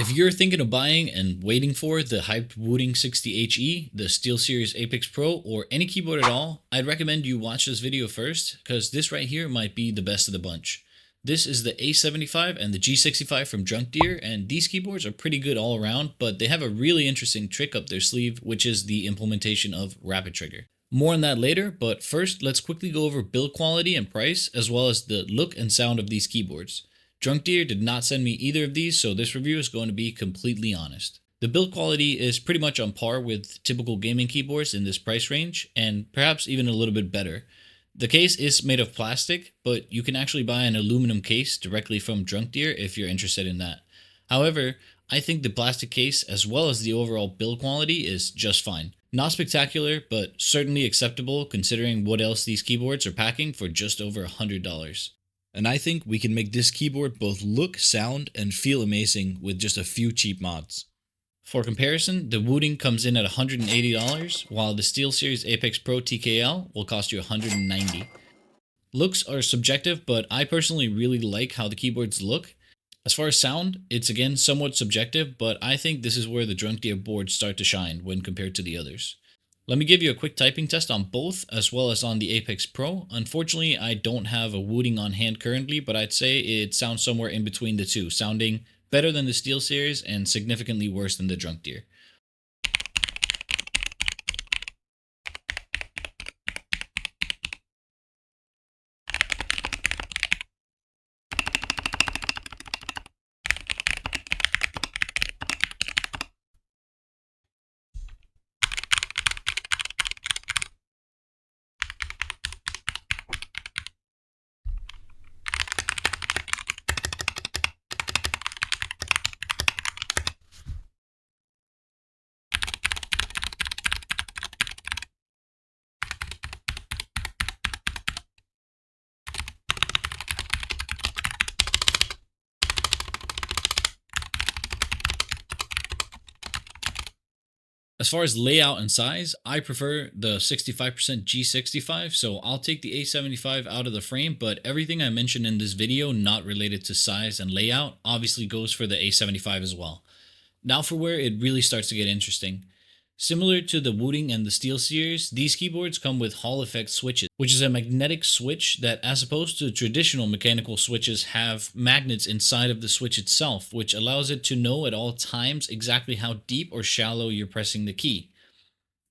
If you're thinking of buying and waiting for the hyped WOOTING 60HE, the SteelSeries Apex Pro, or any keyboard at all, I'd recommend you watch this video first, because this right here might be the best of the bunch. This is the A75 and the G65 from DrunkDeer, and these keyboards are pretty good all around, but they have a really interesting trick up their sleeve, which is the implementation of Rapid Trigger. More on that later, but first let's quickly go over build quality and price, as well as the look and sound of these keyboards. DrunkDeer did not send me either of these, so this review is going to be completely honest. The build quality is pretty much on par with typical gaming keyboards in this price range, and perhaps even a little bit better. The case is made of plastic, but you can actually buy an aluminum case directly from DrunkDeer if you're interested in that. However, I think the plastic case as well as the overall build quality is just fine. Not spectacular, but certainly acceptable considering what else these keyboards are packing for just over $100. And I think we can make this keyboard both look, sound, and feel amazing with just a few cheap mods. For comparison, the WOOTING comes in at $180, while the SteelSeries Apex Pro TKL will cost you $190. Looks are subjective, but I personally really like how the keyboards look. As far as sound, it's again somewhat subjective, but I think this is where the DrunkDeer boards start to shine when compared to the others. Let me give you a quick typing test on both, as well as on the Apex Pro. Unfortunately, I don't have a WOOTING on hand currently, but I'd say it sounds somewhere in between the two, sounding better than the SteelSeries and significantly worse than the DrunkDeer. As far as layout and size, I prefer the 65% G65, so I'll take the A75 out of the frame, but everything I mentioned in this video not related to size and layout obviously goes for the A75 as well. Now for where it really starts to get interesting. Similar to the WOOTING and the SteelSeries, these keyboards come with Hall effect switches, which is a magnetic switch that, as opposed to traditional mechanical switches, have magnets inside of the switch itself, which allows it to know at all times exactly how deep or shallow you're pressing the key.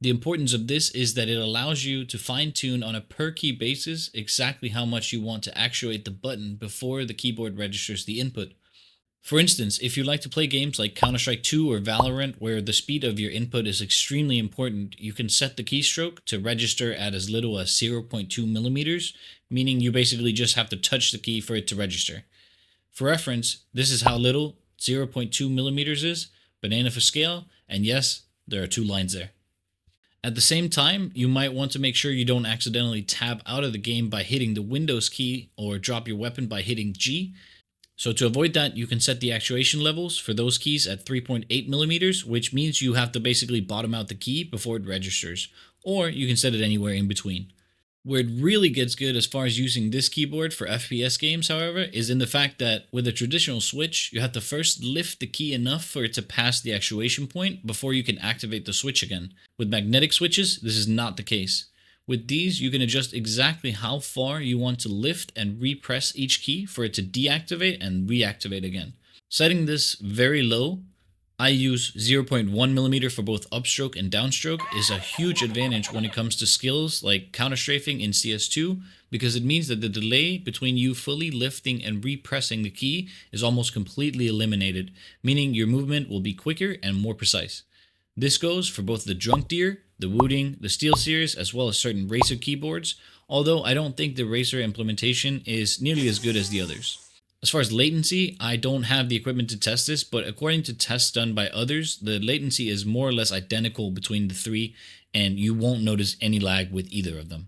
The importance of this is that it allows you to fine-tune on a per-key basis exactly how much you want to actuate the button before the keyboard registers the input. For instance, if you like to play games like Counter-Strike 2 or Valorant where the speed of your input is extremely important, you can set the keystroke to register at as little as 0.2 millimeters, meaning you basically just have to touch the key for it to register. For reference, this is how little 0.2 millimeters is, banana for scale, and yes, there are two lines there. At the same time, you might want to make sure you don't accidentally tab out of the game by hitting the Windows key or drop your weapon by hitting G. So to avoid that, you can set the actuation levels for those keys at 3.8 millimeters, which means you have to basically bottom out the key before it registers, or you can set it anywhere in between. Where it really gets good as far as using this keyboard for FPS games, however, is in the fact that with a traditional switch, you have to first lift the key enough for it to pass the actuation point before you can activate the switch again. With magnetic switches, this is not the case. With these, you can adjust exactly how far you want to lift and repress each key for it to deactivate and reactivate again. Setting this very low, I use 0.1 millimeter for both upstroke and downstroke, is a huge advantage when it comes to skills like counter-strafing in CS2, because it means that the delay between you fully lifting and repressing the key is almost completely eliminated, meaning your movement will be quicker and more precise. This goes for both the DrunkDeer, the WOOTING, the SteelSeries, as well as certain Racer keyboards, although I don't think the Racer implementation is nearly as good as the others. As far as latency, I don't have the equipment to test this, but according to tests done by others, the latency is more or less identical between the three, and you won't notice any lag with either of them.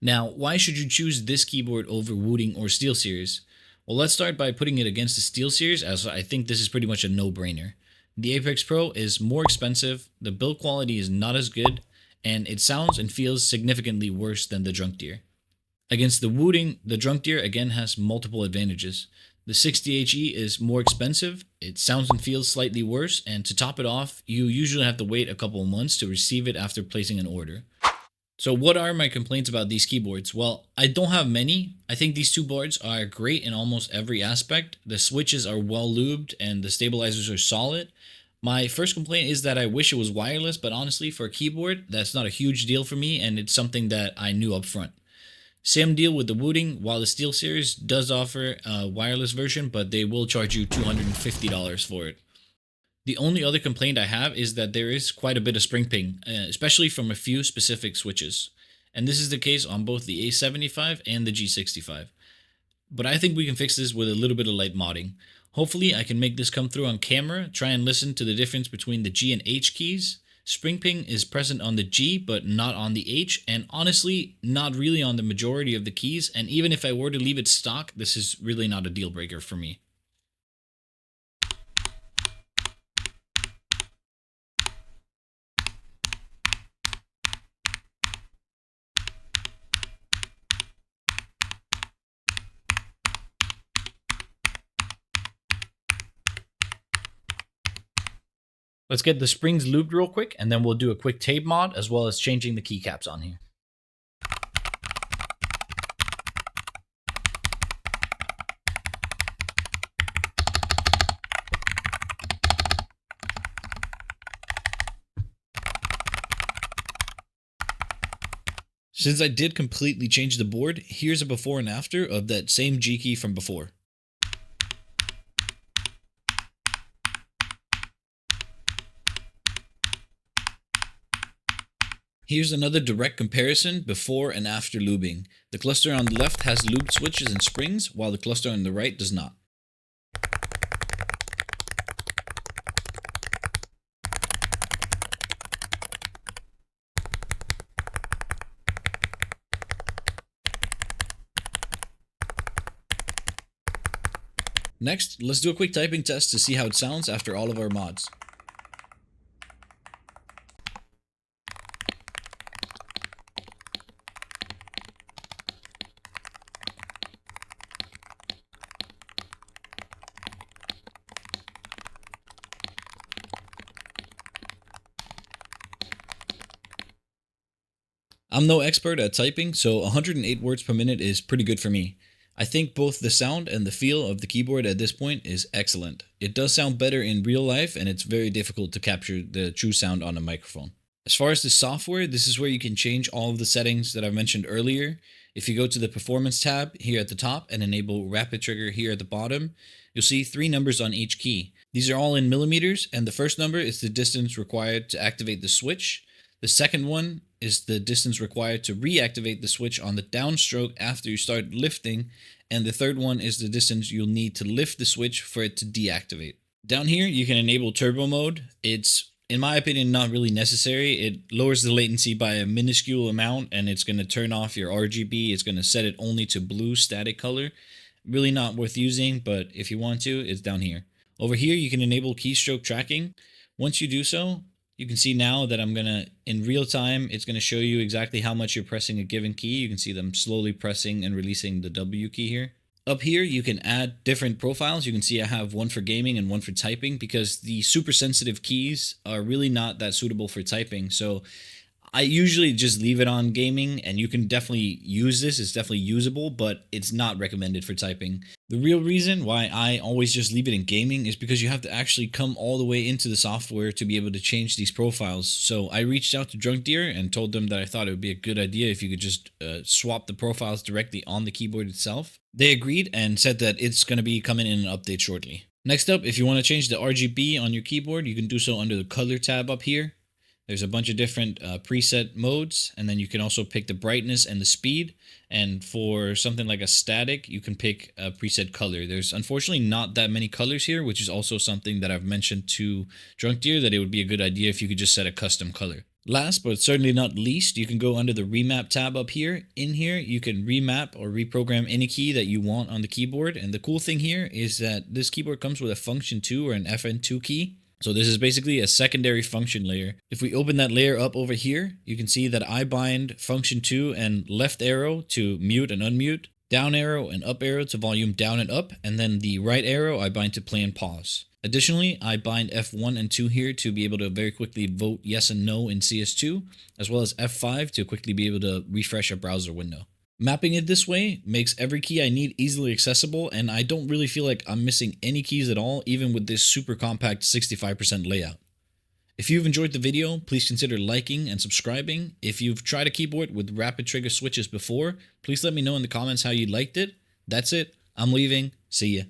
Now, why should you choose this keyboard over WOOTING or SteelSeries? Well, let's start by putting it against the SteelSeries, as I think this is pretty much a no-brainer. The Apex Pro is more expensive, the build quality is not as good, and it sounds and feels significantly worse than the DrunkDeer. Against the WOOTING, the DrunkDeer again has multiple advantages. The 60HE is more expensive, it sounds and feels slightly worse, and to top it off, you usually have to wait a couple of months to receive it after placing an order. So what are my complaints about these keyboards? Well, I don't have many. I think these two boards are great in almost every aspect. The switches are well lubed and the stabilizers are solid. My first complaint is that I wish it was wireless, but honestly, for a keyboard, that's not a huge deal for me, and it's something that I knew up front. Same deal with the WOOTING. While the SteelSeries does offer a wireless version, but they will charge you $250 for it. The only other complaint I have is that there is quite a bit of spring ping, especially from a few specific switches. And this is the case on both the A75 and the G65. But I think we can fix this with a little bit of light modding. Hopefully I can make this come through on camera, try and listen to the difference between the G and H keys. Spring ping is present on the G but not on the H, and honestly not really on the majority of the keys, and even if I were to leave it stock, this is really not a deal breaker for me. Let's get the springs lubed real quick, and then we'll do a quick tape mod as well as changing the keycaps on here. Since I did completely change the board, here's a before and after of that same G key from before. Here's another direct comparison before and after lubing. The cluster on the left has lubed switches and springs, while the cluster on the right does not. Next, let's do a quick typing test to see how it sounds after all of our mods. I'm no expert at typing, so 108 words per minute is pretty good for me. I think both the sound and the feel of the keyboard at this point is excellent. It does sound better in real life, and it's very difficult to capture the true sound on a microphone. As far as the software, this is where you can change all of the settings that I mentioned earlier. If you go to the Performance tab here at the top and enable Rapid Trigger here at the bottom, you'll see 3 numbers on each key. These are all in millimeters, and the first number is the distance required to activate the switch. The second one is the distance required to reactivate the switch on the downstroke after you start lifting, and the third one is the distance you'll need to lift the switch for it to deactivate. Down here you can enable turbo mode. It's, in my opinion, not really necessary. It lowers the latency by a minuscule amount, and it's going to turn off your RGB. It's going to set it only to blue static color. Really not worth using, but if you want to, it's down here. Over here you can enable keystroke tracking. Once you do so, you can see now that I'm gonna, in real time, it's gonna show you exactly how much you're pressing a given key. You can see them slowly pressing and releasing the W key here. Up here, you can add different profiles. You can see I have one for gaming and one for typing, because the super sensitive keys are really not that suitable for typing. So I usually just leave it on gaming, and you can definitely use this. It's definitely usable, but it's not recommended for typing. The real reason why I always just leave it in gaming is because you have to actually come all the way into the software to be able to change these profiles. So I reached out to DrunkDeer and told them that I thought it would be a good idea if you could just swap the profiles directly on the keyboard itself. They agreed and said that it's going to be coming in an update shortly. Next up, if you want to change the RGB on your keyboard, you can do so under the color tab up here. There's a bunch of different preset modes, and then you can also pick the brightness and the speed. And for something like a static, you can pick a preset color. There's unfortunately not that many colors here, which is also something that I've mentioned to DrunkDeer, that it would be a good idea if you could just set a custom color. Last but certainly not least, you can go under the remap tab up here. In here, you can remap or reprogram any key that you want on the keyboard. And the cool thing here is that this keyboard comes with a function 2 or an FN2 key. So this is basically a secondary function layer. If we open that layer up over here, you can see that I bind function 2 and left arrow to mute and unmute. down arrow and up arrow to volume down and up, and then the right arrow I bind to play and pause. Additionally, I bind F1 and 2 here to be able to very quickly vote yes and no in CS2, as well as F5 to quickly be able to refresh a browser window. Mapping it this way makes every key I need easily accessible, and I don't really feel like I'm missing any keys at all, even with this super compact 65% layout. If you've enjoyed the video, please consider liking and subscribing. If you've tried a keyboard with rapid trigger switches before, please let me know in the comments how you liked it. That's it. I'm leaving. See ya.